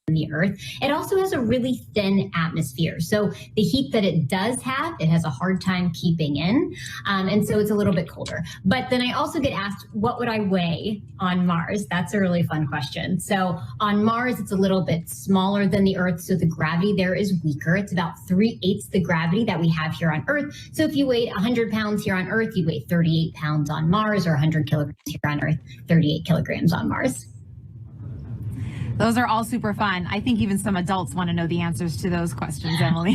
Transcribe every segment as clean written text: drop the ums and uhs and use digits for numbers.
the Earth. It also has a really thin atmosphere. So the heat that it does have, it has a hard time keeping in. And so it's a little bit colder. But then I also get asked, what would I weigh on Mars? That's a really fun question. So on Mars, it's a little bit smaller than the Earth. So the gravity there is weaker. It's about 3/8 the gravity that we have here on Earth. So if you weighed 100 pounds here on Earth, you'd weigh 38 pounds on Mars, or 100 kilograms here on Earth, 38 kilograms on Mars. Those are all super fun. I think even some adults want to know the answers to those questions, Emily.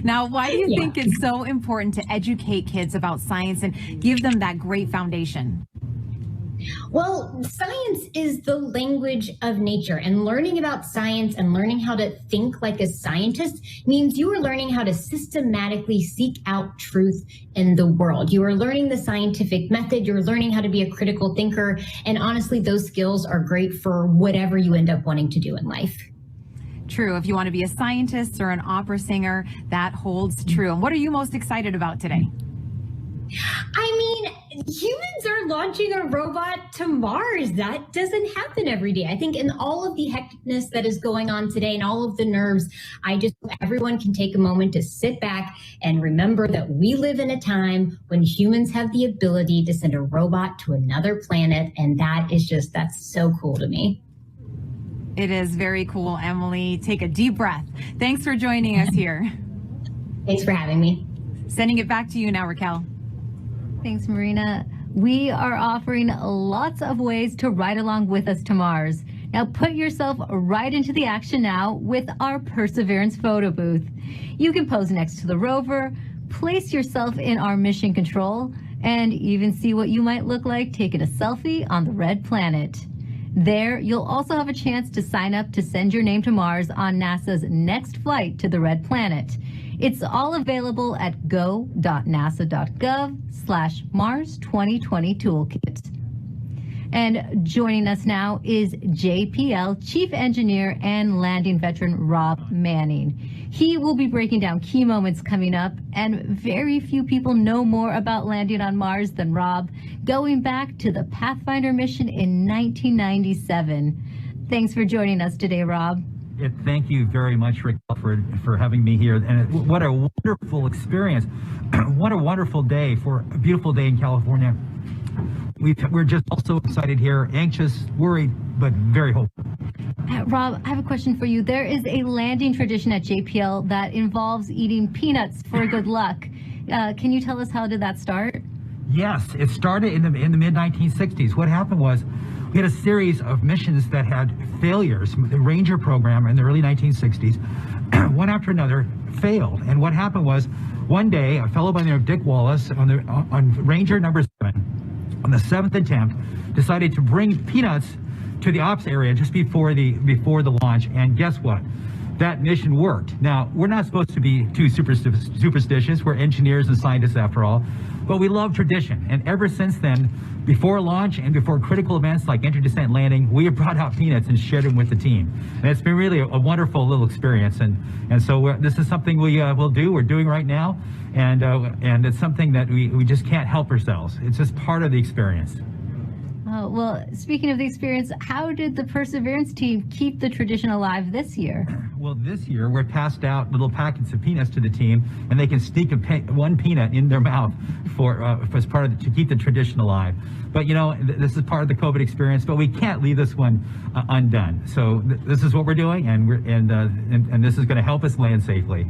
Now, why do you think it's so important to educate kids about science and give them that great foundation? Well, science is the language of nature, and learning about science and learning how to think like a scientist means you are learning how to systematically seek out truth in the world. You are learning the scientific method, you're learning how to be a critical thinker, and honestly, those skills are great for whatever you end up wanting to do in life. True. If you want to be a scientist or an opera singer, that holds true. And what are you most excited about today? I mean, humans are launching a robot to Mars. That doesn't happen every day. I think in all of the hecticness that is going on today and all of the nerves, I just hope everyone can take a moment to sit back and remember that we live in a time when humans have the ability to send a robot to another planet. And that's so cool to me. It is very cool, Emily. Take a deep breath. Thanks for joining us here. Thanks for having me. Sending it back to you now, Raquel. Thanks, Marina. We are offering lots of ways to ride along with us to Mars. Now put yourself right into the action now with our Perseverance photo booth. You can pose next to the rover, place yourself in our mission control, and even see what you might look like taking a selfie on the red planet. There, you'll also have a chance to sign up to send your name to Mars on NASA's next flight to the red planet. It's all available at go.nasa.gov/Mars 2020 Toolkit. And joining us now is JPL Chief Engineer and landing veteran Rob Manning. He will be breaking down key moments coming up, and very few people know more about landing on Mars than Rob, going back to the Pathfinder mission in 1997. Thanks for joining us today, Rob. Thank you very much, Rick, for having me here. And what a wonderful experience. What a wonderful day for a beautiful day in California. We're just also excited here, anxious, worried, but very hopeful. Rob, I have a question for you. There is a landing tradition at JPL that involves eating peanuts for good luck. Can you tell us how did that start? Yes, it started in the mid-1960s. What happened was we had a series of missions that had failures. The Ranger program in the early 1960s, one after another, failed. And what happened was, one day, a fellow by the name of Dick Wallace on Ranger number 7, on the 7th attempt, decided to bring peanuts to the ops area just before the launch. And guess what? That mission worked. Now, we're not supposed to be too superstitious. We're engineers and scientists after all, but we love tradition. And ever since then, before launch and before critical events like entry, descent, landing, we have brought out peanuts and shared them with the team. And it's been really a wonderful little experience. And so this is something we're doing right now. And it's something that we just can't help ourselves. It's just part of the experience. Well, speaking of the experience, how did the Perseverance team keep the tradition alive this year? Well, this year we're passed out little packets of peanuts to the team, and they can sneak one peanut in their mouth as part of to keep the tradition alive. But you know, this is part of the COVID experience, but we can't leave this one undone. So this is what we're doing, and this is going to help us land safely.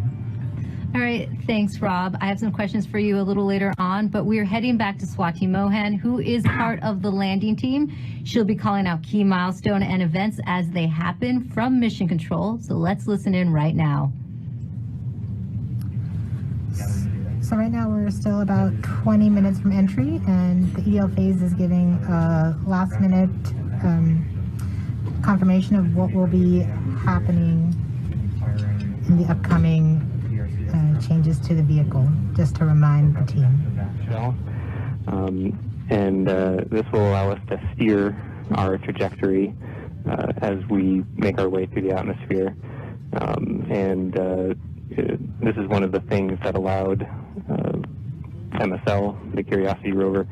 All right, thanks, Rob. I have some questions for you a little later on, but we're heading back to Swati Mohan, who is part of the landing team. She'll be calling out key milestone and events as they happen from Mission Control. So let's listen in right now. So right now we're still about 20 minutes from entry, and the EL phase is giving a last-minute confirmation of what will be happening in the upcoming changes to the vehicle, just to remind the team. This will allow us to steer our trajectory as we make our way through the atmosphere. This is one of the things that allowed MSL, the Curiosity rover,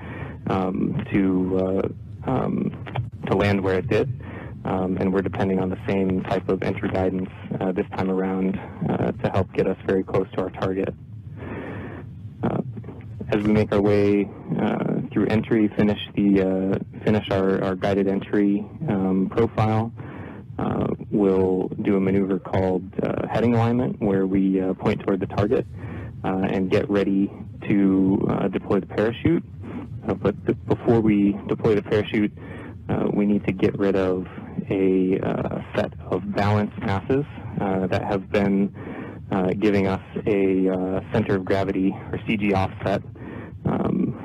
to land where it did. and we're depending on the same type of entry guidance this time around to help get us very close to our target. As we make our way through entry, finish our guided entry profile, we'll do a maneuver called heading alignment, where we point toward the target and get ready to deploy the parachute. But before we deploy the parachute, we need to get rid of a set of balanced masses that have been giving us a center of gravity, or CG offset,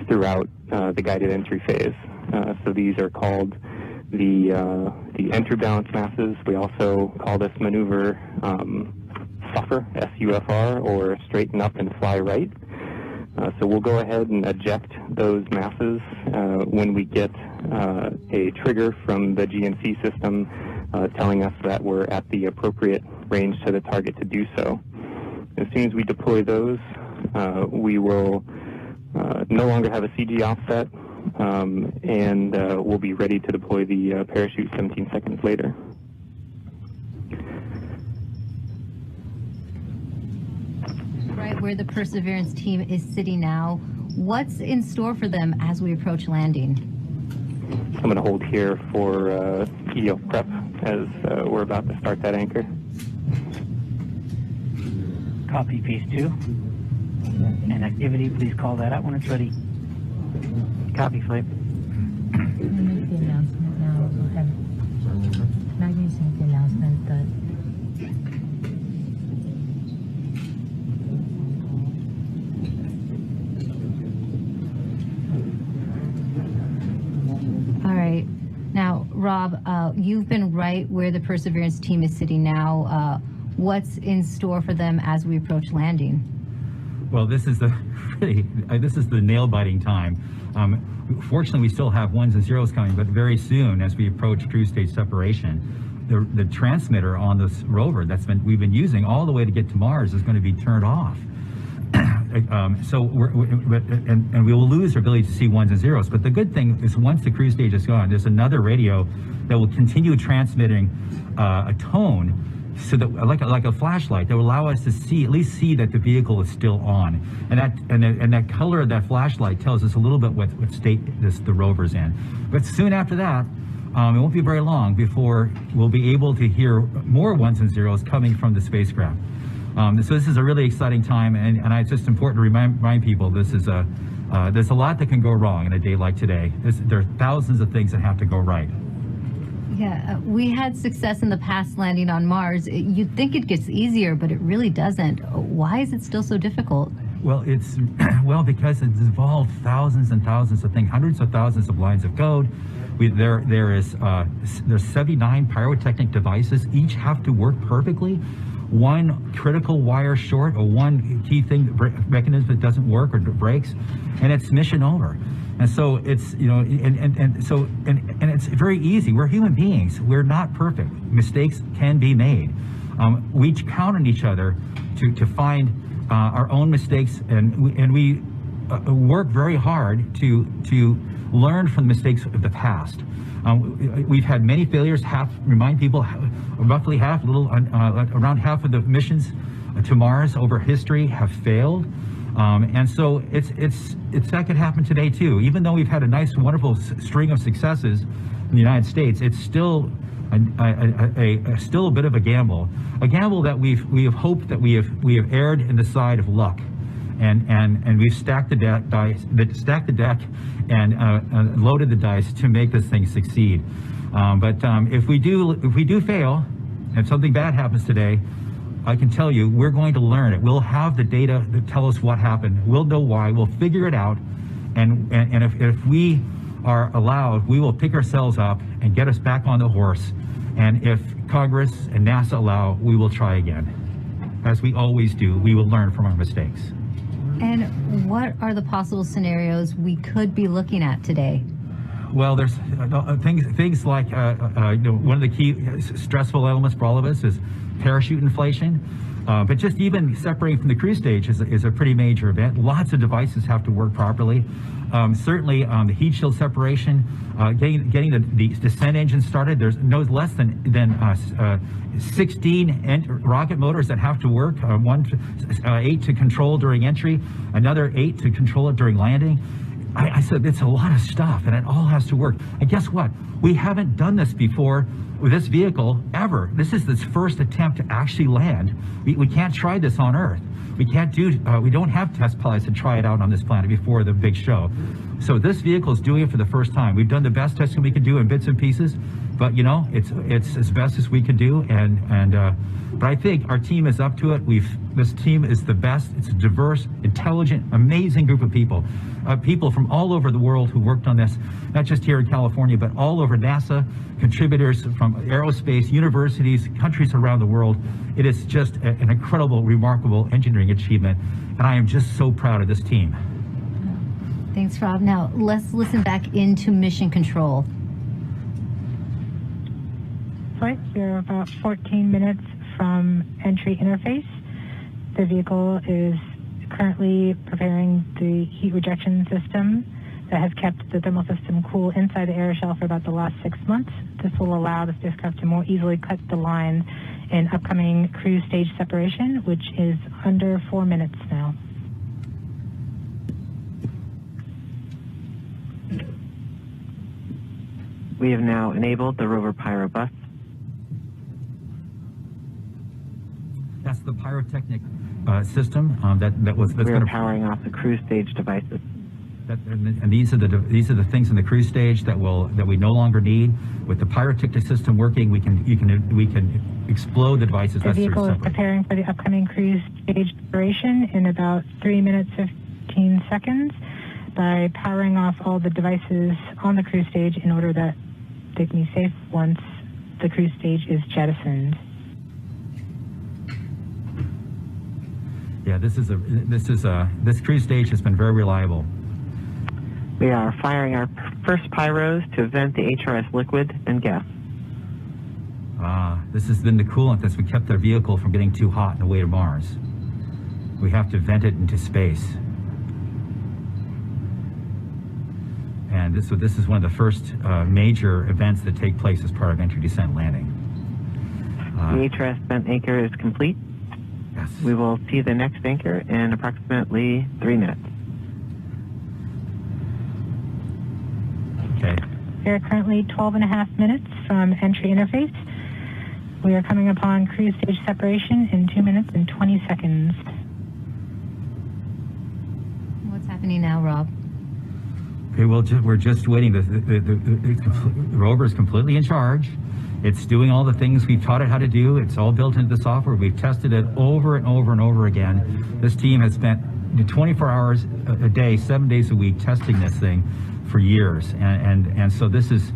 throughout the guided entry phase. So these are called the entry balance masses. We also call this maneuver SUFR, S-U-F-R, or straighten up and fly right. So we'll go ahead and eject those masses when we get a trigger from the GNC system telling us that we're at the appropriate range to the target to do so. As soon as we deploy those, we will no longer have a CG offset, and we'll be ready to deploy the parachute 17 seconds later. Right where the Perseverance team is sitting now, what's in store for them as we approach landing? I'm going to hold here for EO prep as we're about to start that anchor. Copy, piece 2. And activity, please call that out when it's ready. Copy, Flip. Make the announcement now. Go ahead. Now you make the announcement that All right. Now, Rob, you've been right where the Perseverance team is sitting now. What's in store for them as we approach landing? Well, this is the nail-biting time. Fortunately, we still have ones and zeros coming, but very soon, as we approach cruise stage separation, the transmitter on this rover we've been using all the way to get to Mars is going to be turned off. So we will lose our ability to see ones and zeros. But the good thing is, once the cruise stage is gone, there's another radio that will continue transmitting a tone, so that like a flashlight, that will allow us to at least see that the vehicle is still on, and that color of that flashlight tells us a little bit what state the rover's in. But soon after that, it won't be very long before we'll be able to hear more ones and zeros coming from the spacecraft. So this is a really exciting time, and it's just important to remind people there's a lot that can go wrong in a day like today. There are thousands of things that have to go right. Yeah, we had success in the past landing on Mars. You'd think it gets easier, but it really doesn't. Why is it still so difficult? Well, because it's involved thousands and thousands of things, hundreds of thousands of lines of code. There's 79 pyrotechnic devices. Each have to work perfectly. One critical wire short, or one key thing mechanism that doesn't work or breaks, and it's mission over. And so it's, and it's very easy. We're human beings. We're not perfect. Mistakes can be made. We count on each other to find our own mistakes, and we work very hard to learn from the mistakes of the past. We've had many failures. Remind people, roughly around half of the missions to Mars over history have failed. And so that could happen today too. Even though we've had a nice, wonderful string of successes in the United States, it's still still a bit of a gamble that we have hoped that we have erred in the side of luck, and we've stacked the deck and loaded the dice to make this thing succeed. But if we do fail, and something bad happens today, I can tell you, we're going to learn it. We'll have the data that tell us what happened. We'll know why. We'll figure it out. And if we are allowed, we will pick ourselves up and get us back on the horse. And if Congress and NASA allow, we will try again. As we always do, we will learn from our mistakes. And what are the possible scenarios we could be looking at today? Well, there's things like one of the key stressful elements for all of us is parachute inflation. But just even separating from the cruise stage is a pretty major event. Lots of devices have to work properly. Certainly, the heat shield separation, getting the descent engine started. There's no less than 16 rocket motors that have to work. 8 to control during entry, another 8 to control it during landing. I said it's a lot of stuff, and it all has to work. And guess what? We haven't done this before with this vehicle ever. This is its first attempt to actually land. We can't try this on Earth. We can't do. We don't have test pilots to try it out on this planet before the big show. So this vehicle is doing it for the first time. We've done the best testing we could do in bits and pieces, but you know, it's as best as we could do. But I think our team is up to it. This team is the best. It's a diverse, intelligent, amazing group of people. People from all over the world who worked on this, not just here in California, but all over NASA, contributors from aerospace, universities, countries around the world. It is just an incredible, remarkable engineering achievement, and I am just so proud of this team. Thanks, Rob. Now, let's listen back into mission control. Flight, we're about 14 minutes from entry interface. The vehicle is currently preparing the heat rejection system that has kept the thermal system cool inside the air shell for about the last 6 months. This will allow the spacecraft to more easily cut the line in upcoming cruise stage separation, which is under 4 minutes now. We have now enabled the rover Pyro bus. That's the pyrotechnic system that's We are going to powering off the cruise stage devices. and these are the things in the cruise stage that we no longer need. With the pyrotechnic system working, we can explode the devices. The vehicle is preparing for the upcoming cruise stage separation in about 3 minutes 15 seconds by powering off all the devices on the cruise stage in order that they can be safe once the cruise stage is jettisoned. Yeah, this cruise stage has been very reliable. We are firing our first pyros to vent the HRS liquid and gas. This has been the coolant that's kept our vehicle from getting too hot on the way to Mars. We have to vent it into space. And this is one of the first major events that take place as part of entry, descent, landing. The HRS vent anchor is complete. Yes. We will see the next anchor in approximately 3 minutes. Okay. We are currently 12.5 minutes from entry interface. We are coming upon cruise stage separation in 2 minutes and 20 seconds. What's happening now, Rob? Okay, well, we're just waiting. The rover is completely in charge. It's doing all the things we've taught it how to do. It's all built into the software. We've tested it over and over and over again. This team has spent 24 hours a day, 7 days a week testing this thing for years. And so this is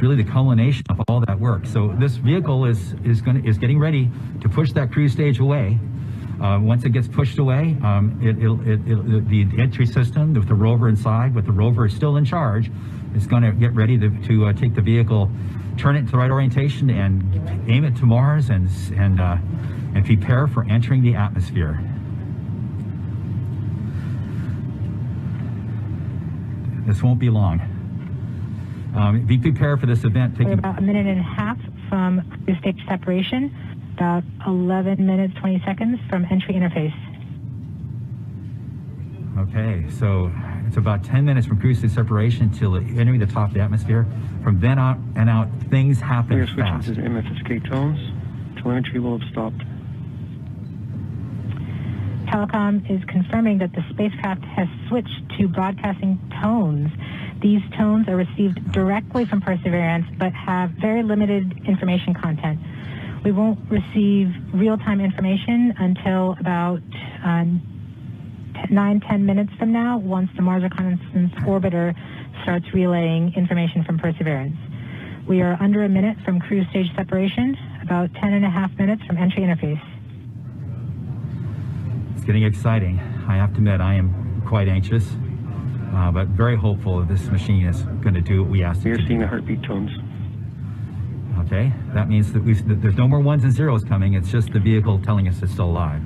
really the culmination of all that work. So this vehicle is getting ready to push that cruise stage away. Once it gets pushed away, the entry system with the rover inside, with the rover still in charge, is going to get ready to take the vehicle, turn it to the right orientation, and aim it to Mars, and prepare for entering the atmosphere. This won't be long. Be prepared for this event. We're about 1.5 minutes from cruise stage separation. About 11 minutes, 20 seconds from entry interface. Okay, so it's about 10 minutes from cruise stage separation till entering the top of the atmosphere. From then on and out, things happen We are fast. switching to MFSK tones. Telemetry will have stopped. Telecom is confirming that the spacecraft has switched to broadcasting tones. These tones are received directly from Perseverance, but have very limited information content. We won't receive real-time information until about 9-10 minutes from now, once the Mars Reconnaissance Orbiter starts relaying information from Perseverance. We are under a minute from cruise stage separation, about 10.5 minutes from entry interface. It's getting exciting. I have to admit, I am quite anxious, but very hopeful that this machine is going to do what we asked it We to are do. seeing the heartbeat tones. Okay, that means that there's no more ones and zeros coming. It's just the vehicle telling us it's still alive.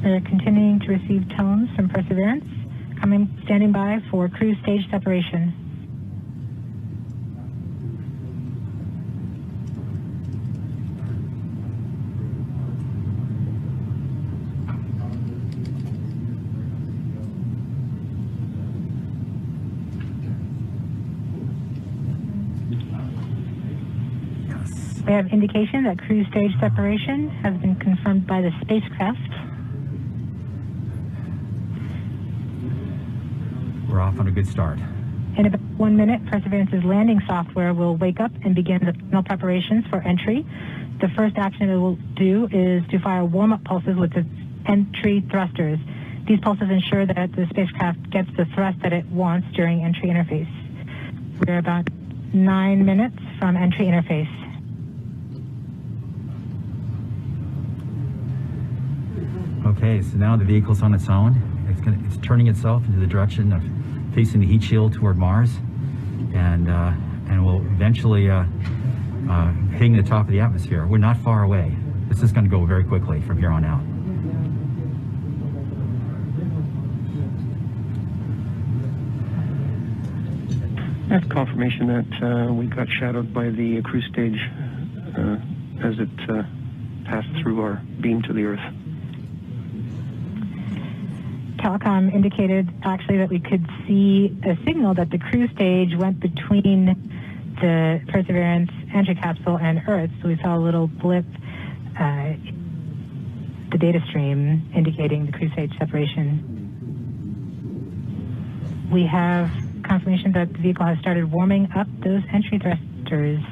We're continuing to receive tones from Perseverance, standing by for cruise stage separation. We have indication that cruise stage separation has been confirmed by the spacecraft. We're off on a good start. In about 1 minute, Perseverance's landing software will wake up and begin the final preparations for entry. The first action it will do is to fire warm-up pulses with its entry thrusters. These pulses ensure that the spacecraft gets the thrust that it wants during entry interface. We're about 9 minutes from entry interface. Okay, so now the vehicle's on its own. It's turning itself into the direction of facing the heat shield toward Mars, and will eventually hitting the top of the atmosphere. We're not far away. This is going to go very quickly from here on out. That's confirmation that we got shadowed by the cruise stage as it passed through our beam to the Earth. Telecom indicated actually that we could see a signal that the cruise stage went between the Perseverance entry capsule and Earth. So we saw a little blip, the data stream indicating the cruise stage separation. We have confirmation that the vehicle has started warming up those entry thrusters.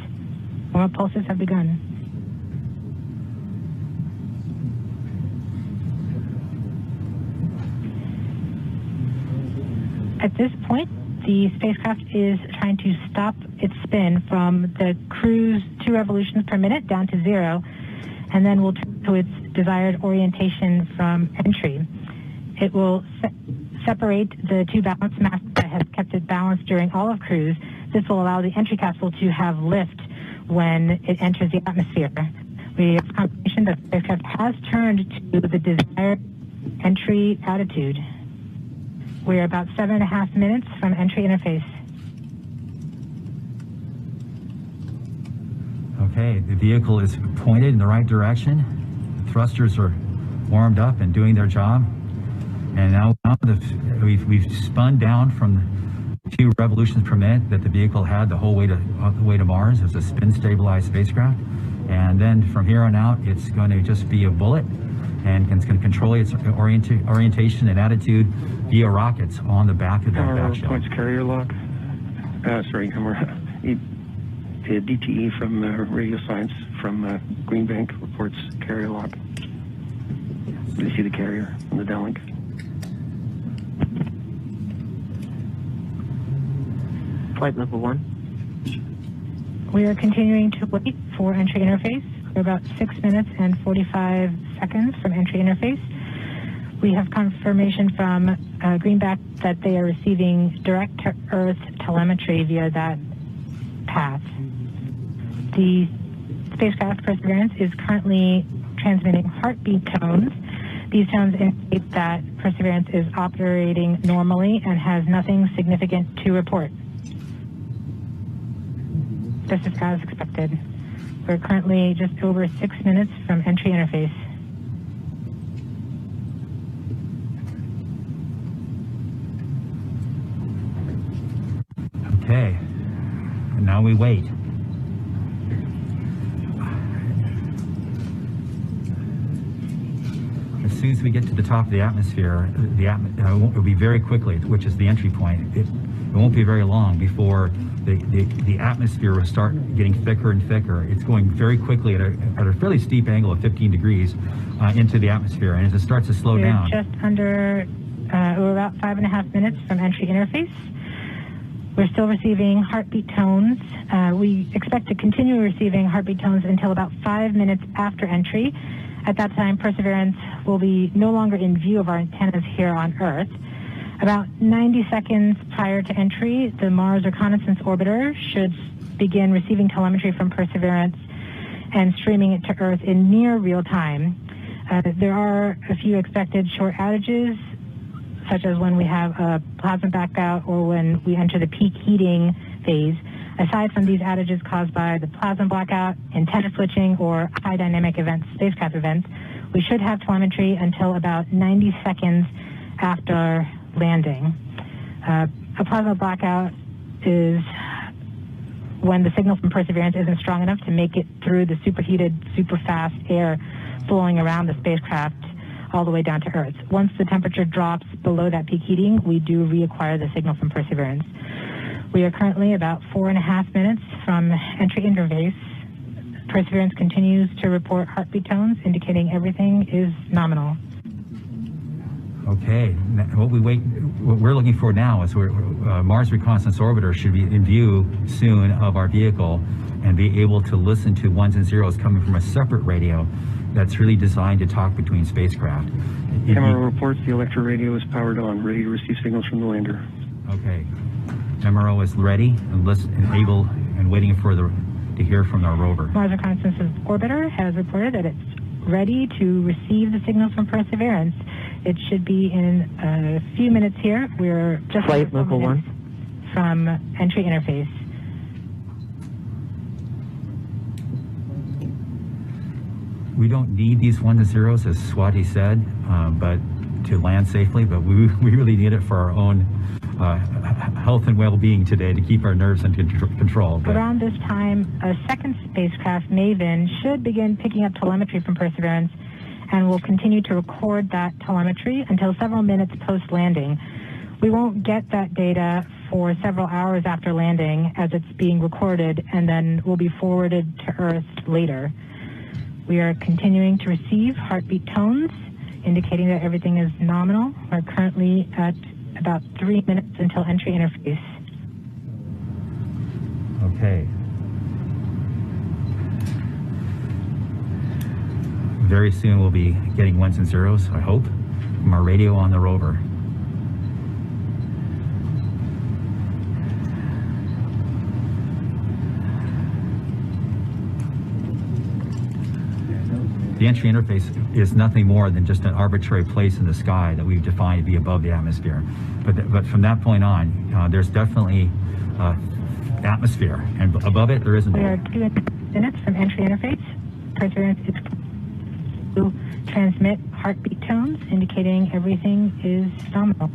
Warm-up pulses have begun. At this point, the spacecraft is trying to stop its spin from the cruise 2 revolutions per minute down to 0, and then will turn to its desired orientation from entry. It will separate the 2 balance masses that has kept it balanced during all of cruise. This will allow the entry capsule to have lift when it enters the atmosphere. We have confirmation that the spacecraft has turned to the desired entry attitude. We're about 7.5 minutes from entry interface. Okay, the vehicle is pointed in the right direction. The thrusters are warmed up and doing their job. And now we've spun down from the 2 revolutions per minute that the vehicle had the whole way to Mars as a spin-stabilized spacecraft. And then from here on out, it's going to just be a bullet, and it's going to control its orientation and attitude via rockets on the back of that back shell. Points carrier lock. The DTE from Radio Science from Green Bank reports carrier lock. Do you see the carrier on the downlink? Flight level 1. We are continuing to wait for entry interface. We're about 6 minutes and 45 seconds from entry interface. We have confirmation from Greenback that they are receiving direct-to-Earth telemetry via that path. The spacecraft Perseverance is currently transmitting heartbeat tones. These tones indicate that Perseverance is operating normally and has nothing significant to report. This is as expected. We're currently just over 6 minutes from entry interface. Okay, and now we wait. As soon as we get to the top of the atmosphere, it'll be very quickly, which is the entry point. It won't be very long before the atmosphere will start getting thicker and thicker. It's going very quickly at a fairly steep angle of 15 degrees into the atmosphere, and as it starts to slow down. We're just under, we're about 5.5 minutes from entry interface. We're still receiving heartbeat tones. We expect to continue receiving heartbeat tones until about 5 minutes after entry. At that time, Perseverance will be no longer in view of our antennas here on Earth. About 90 seconds prior to entry, the Mars Reconnaissance Orbiter should begin receiving telemetry from Perseverance and streaming it to Earth in near real time. There are a few expected short outages, such as when we have a plasma blackout or when we enter the peak heating phase. Aside from these outages caused by the plasma blackout, antenna switching, or high dynamic events, spacecraft events, we should have telemetry until about 90 seconds after landing. A plasma blackout is when the signal from Perseverance isn't strong enough to make it through the superheated, super fast air flowing around the spacecraft all the way down to Earth. Once the temperature drops below that peak heating, we do reacquire the signal from Perseverance. We are currently about 4.5 minutes from entry interface. Perseverance continues to report heartbeat tones, indicating everything is nominal. Okay, what we're looking for now is Mars Reconnaissance Orbiter should be in view soon of our vehicle and be able to listen to ones and zeros coming from a separate radio that's really designed to talk between spacecraft. MRO reports the electro radio is powered on, ready to receive signals from the lander. Okay, MRO is ready and able and waiting for to hear from our rover. Mars Reconnaissance Orbiter has reported that it's ready to receive the signals from Perseverance. It should be in a few minutes here. We're just Flight Local 1 from entry interface. We don't need these ones and zeros, as Swati said, but to land safely, but we really need it for our own health and well-being today to keep our nerves under control. But around this time, a second spacecraft, MAVEN, should begin picking up telemetry from Perseverance and will continue to record that telemetry until several minutes post-landing. We won't get that data for several hours after landing as it's being recorded and then will be forwarded to Earth later. We are continuing to receive heartbeat tones, indicating that everything is nominal. We're currently at about 3 minutes until entry interface. Okay. Very soon we'll be getting ones and zeros, I hope, from our radio on the rover. The entry interface is nothing more than just an arbitrary place in the sky that we've defined to be above the atmosphere. But from that point on, there's definitely atmosphere, and above it there isn't. We are 2 minutes from entry interface. Perseverance is to transmit heartbeat tones, indicating everything is nominal.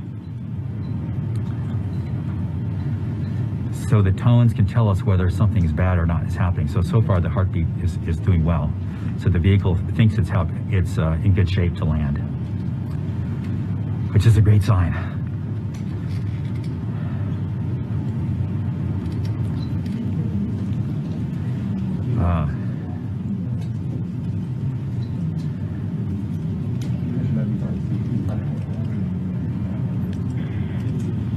So the tones can tell us whether something's bad or not is happening. So far the heartbeat is doing well. So the vehicle thinks it's in good shape to land, which is a great sign.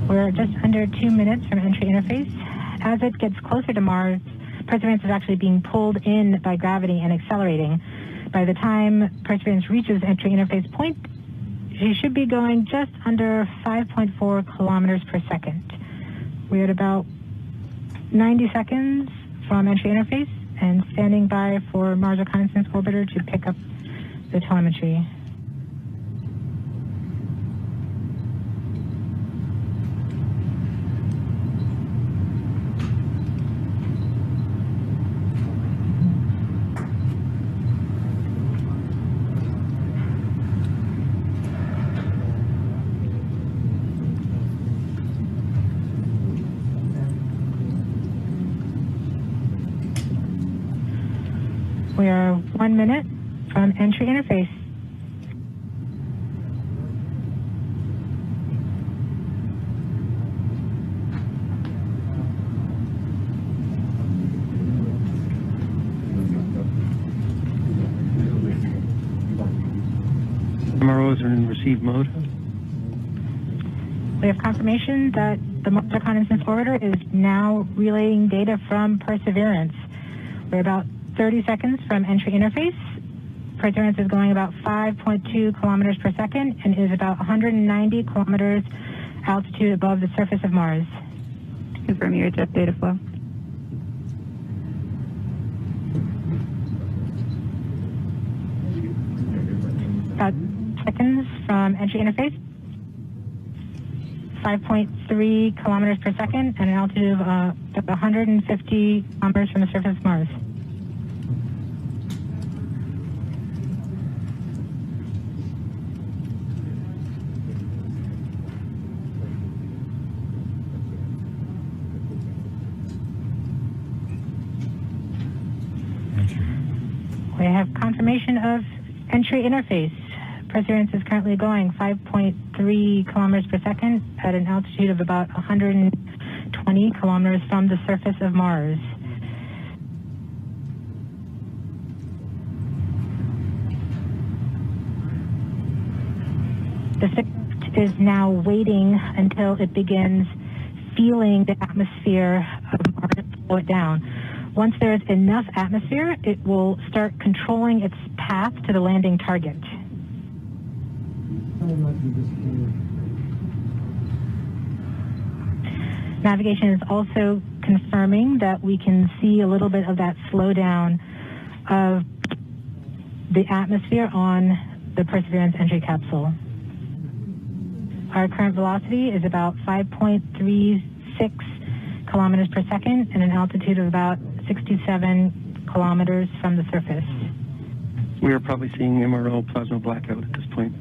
We're just under 2 minutes from entry interface. As it gets closer to Mars, Perseverance is actually being pulled in by gravity and accelerating. By the time Perseverance reaches entry interface point, she should be going just under 5.4 kilometers per second. We're at about 90 seconds from entry interface and standing by for Mars Reconnaissance Orbiter to pick up the telemetry. We are 1 minute from entry interface. MROs are in receive mode. We have confirmation that the Mars Reconnaissance Orbiter is now relaying data from Perseverance. We're about 30 seconds from entry interface. Perseverance is going about 5.2 kilometers per second and is about 190 kilometers altitude above the surface of Mars. Confirm your jet data flow. about seconds from entry interface. 5.3 kilometers per second at an altitude of about 150 kilometers from the surface of Mars. We have confirmation of entry interface. Perseverance is currently going 5.3 kilometers per second at an altitude of about 120 kilometers from the surface of Mars. The spacecraft is now waiting until it begins feeling the atmosphere of Mars slow it down. Once there is enough atmosphere, it will start controlling its path to the landing target. Navigation is also confirming that we can see a little bit of that slowdown of the atmosphere on the Perseverance entry capsule. Our current velocity is about 5.36 kilometers per second and an altitude of about 67 kilometers from the surface. We are probably seeing MRO plasma blackout at this point.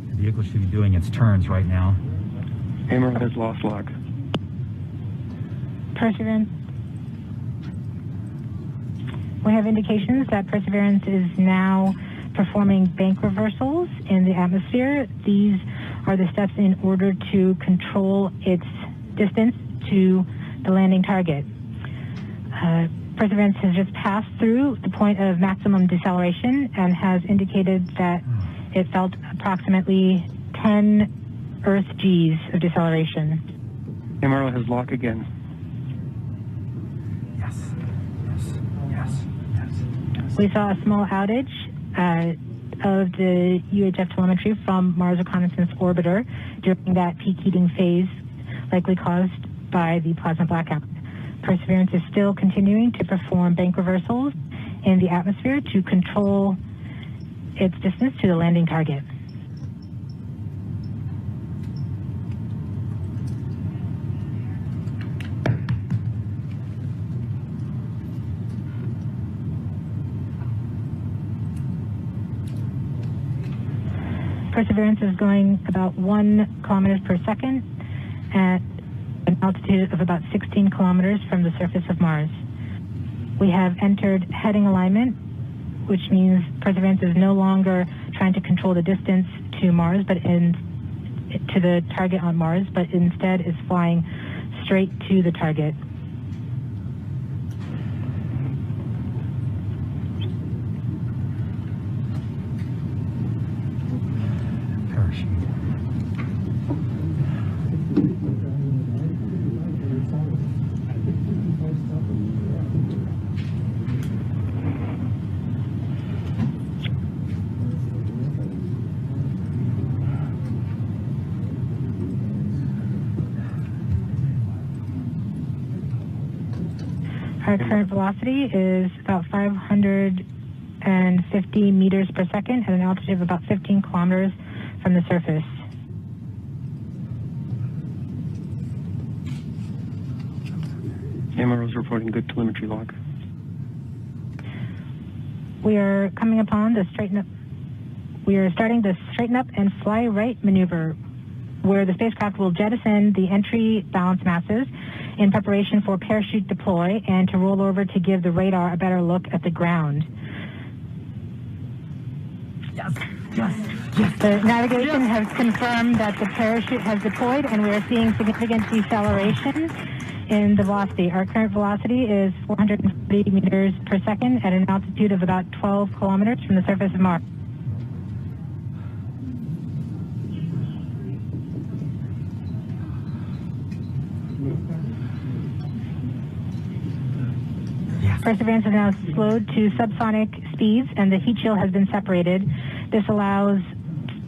The vehicle should be doing its turns right now. MRO has lost lock. Perseverance. We have indications that Perseverance is now performing bank reversals in the atmosphere. These are the steps in order to control its distance to the landing target. Perseverance has just passed through the point of maximum deceleration and has indicated that it felt approximately 10 Earth Gs of deceleration. MRO has lock again. We saw a small outage of the UHF telemetry from Mars Reconnaissance Orbiter during that peak heating phase, likely caused by the plasma blackout. Perseverance is still continuing to perform bank reversals in the atmosphere to control its distance to the landing target. Perseverance is going about 1 kilometers per second at an altitude of about 16 kilometers from the surface of Mars. We have entered heading alignment, which means Perseverance is no longer trying to control the distance to Mars, to the target on Mars, but instead is flying straight to the target. Our current velocity is about 550 meters per second at an altitude of about 15 kilometers from the surface. MRO is reporting good telemetry log. We are coming upon the straighten up. We are starting the straighten up and fly right maneuver, where the spacecraft will jettison the entry balance masses in preparation for parachute deploy and to roll over to give the radar a better look at the ground. Yes. The navigation has confirmed that the parachute has deployed and we are seeing significant deceleration in the velocity. Our current velocity is 440 meters per second at an altitude of about 12 kilometers from the surface of Mars. Perseverance is now slowed to subsonic speeds and the heat shield has been separated. This allows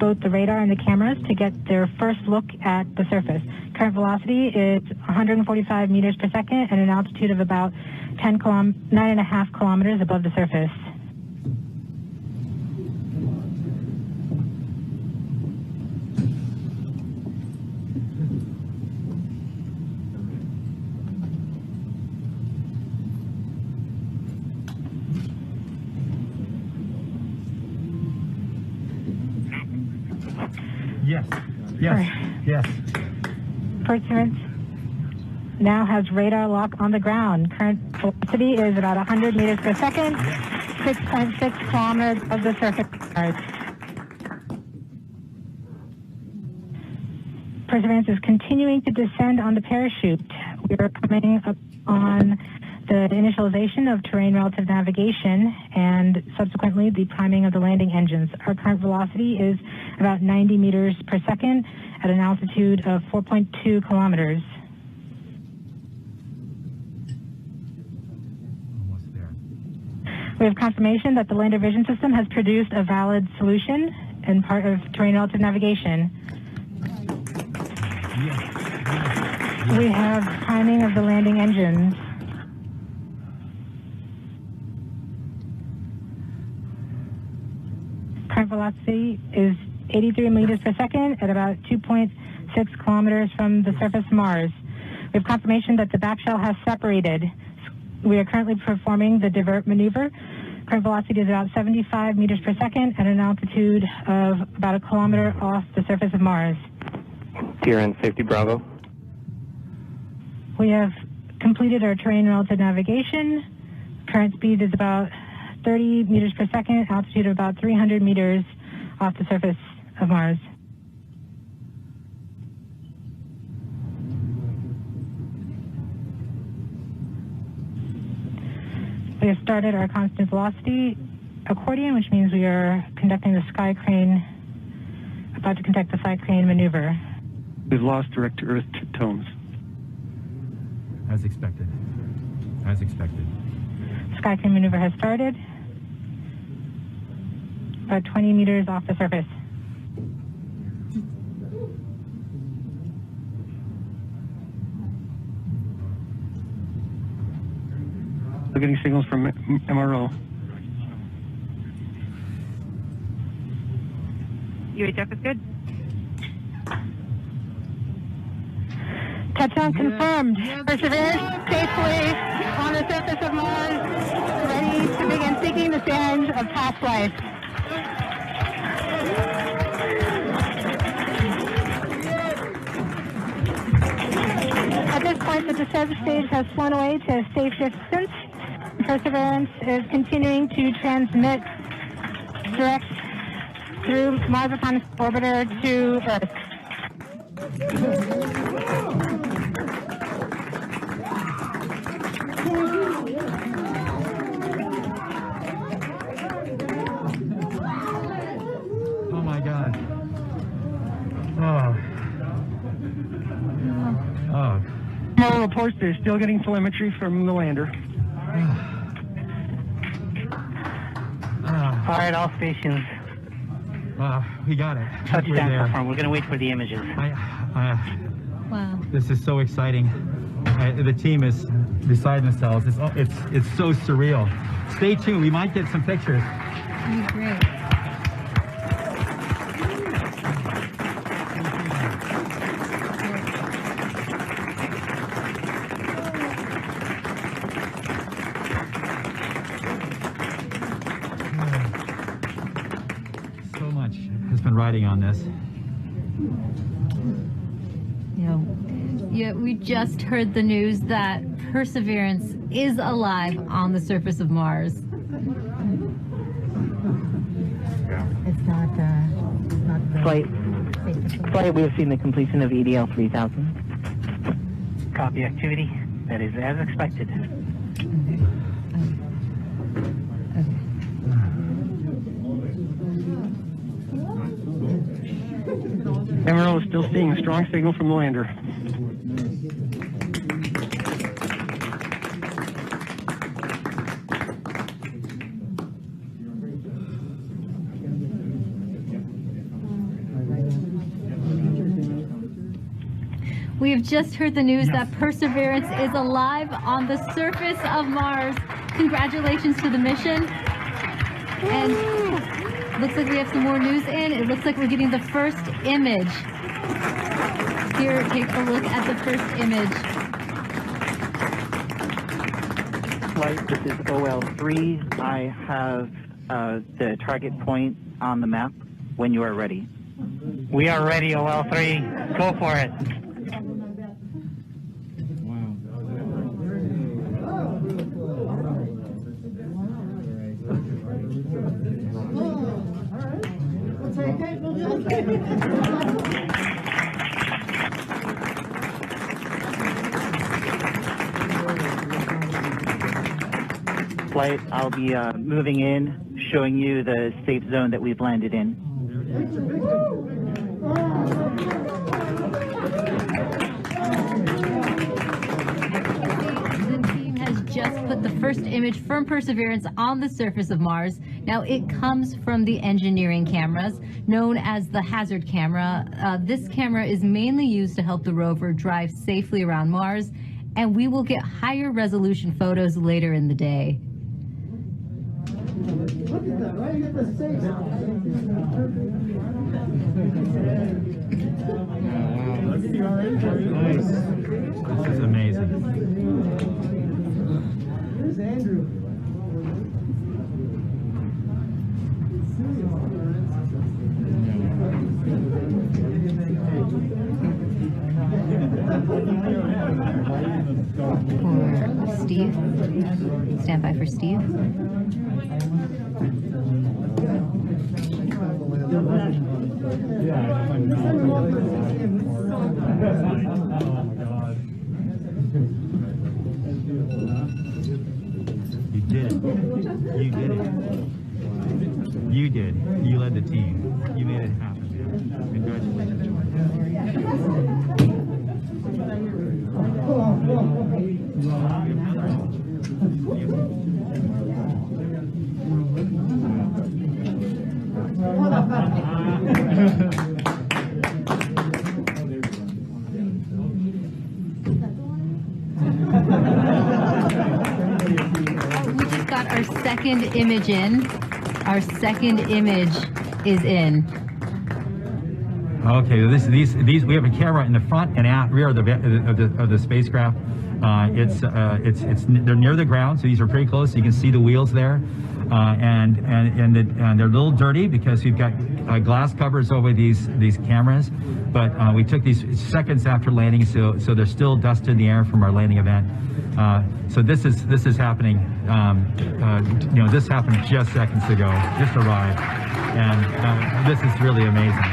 both the radar and the cameras to get their first look at the surface. Current velocity is 145 meters per second at an altitude of about 9.5 kilometers above the surface. Yes. Yes. Yes. Perseverance now has radar lock on the ground. Current velocity is about 100 meters per second, 6.6 kilometers of the surface of Mars. Perseverance is continuing to descend on the parachute. We are coming up on the initialization of terrain relative navigation and subsequently the priming of the landing engines. Our current velocity is about 90 meters per second at an altitude of 4.2 kilometers. Almost there. We have confirmation that the lander vision system has produced a valid solution and part of terrain relative navigation. Yes. We have priming of the landing engines. Current velocity is 83 meters per second at about 2.6 kilometers from the surface of Mars. We have confirmation that the back shell has separated. We are currently performing the divert maneuver. Current velocity is about 75 meters per second at an altitude of about a kilometer off the surface of Mars. TRN Safety Bravo. We have completed our terrain relative navigation. Current speed is about 30 meters per second, altitude of about 300 meters off the surface of Mars. We have started our constant velocity accordion, which means we are conducting the sky crane, about to conduct the sky crane maneuver. We've lost direct to Earth tones. As expected. As expected. Sky crane maneuver has started. About 20 meters off the surface. We're getting signals from MRO. UHF is good. Touchdown confirmed. Perseverance safely on the surface of Mars, ready to begin seeking the sands of past life. At this point, the descent stage has flown away to a safe distance. Perseverance is continuing to transmit direct through Mars Reconnaissance Orbiter to Earth. Oh my God. Oh. Oh. MRO reports they're still getting telemetry from the lander. All right, all stations. We got it. Touchdown confirmed. We're going to wait for the images. Wow. This is so exciting. The team is beside themselves. It's so surreal. Stay tuned. We might get some pictures. That'd be great. So much has been riding on this. Yeah, we just heard the news that Perseverance is alive on the surface of Mars. It's not Flight, we have seen the completion of EDL 3000. Copy activity. That is as expected. MRO is still seeing a strong signal from the lander. We have just heard the news that Perseverance is alive on the surface of Mars. Congratulations to the mission. And looks like we have some more news in. It looks like we're getting the first image. Here, take a look at the first image. Flight, this is OL3. I have the target point on the map when you are ready. We are ready, OL3. Go for it. Flight, I'll be moving in, showing you the safe zone that we've landed in. The team has just put the first image from Perseverance on the surface of Mars. Now, it comes from the engineering cameras, known as the hazard camera. This camera is mainly used to help the rover drive safely around Mars, and we will get higher resolution photos later in the day. Look at that, right? You get the safe. Look at the orange. Nice. This is amazing. Here's Andrew. For Steve. Stand by for Steve. You did it. You did it. You did. You led the team. You made it happen. Congratulations, We just got our second image in. Our second image is in. Okay, these we have a camera in the front and rear of the spacecraft. They're near the ground, so these are pretty close. So you can see the wheels there, and they're a little dirty because we've got glass covers over these cameras. But we took these seconds after landing, so there's still dust in the air from our landing event. So this is happening. This happened just seconds ago. Just arrived, and this is really amazing.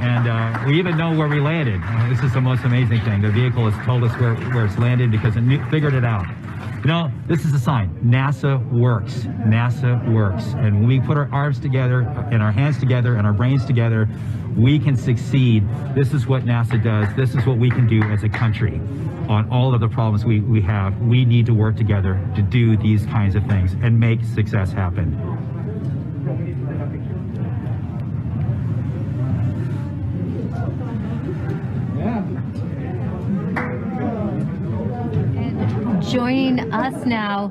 And we even know where we landed. This is the most amazing thing. The vehicle has told us where it's landed because it figured it out. This is a sign. NASA works. NASA works. And when we put our arms together and our hands together and our brains together, we can succeed. This is what NASA does. This is what we can do as a country on all of the problems we have. We need to work together to do these kinds of things and make success happen. Joining us now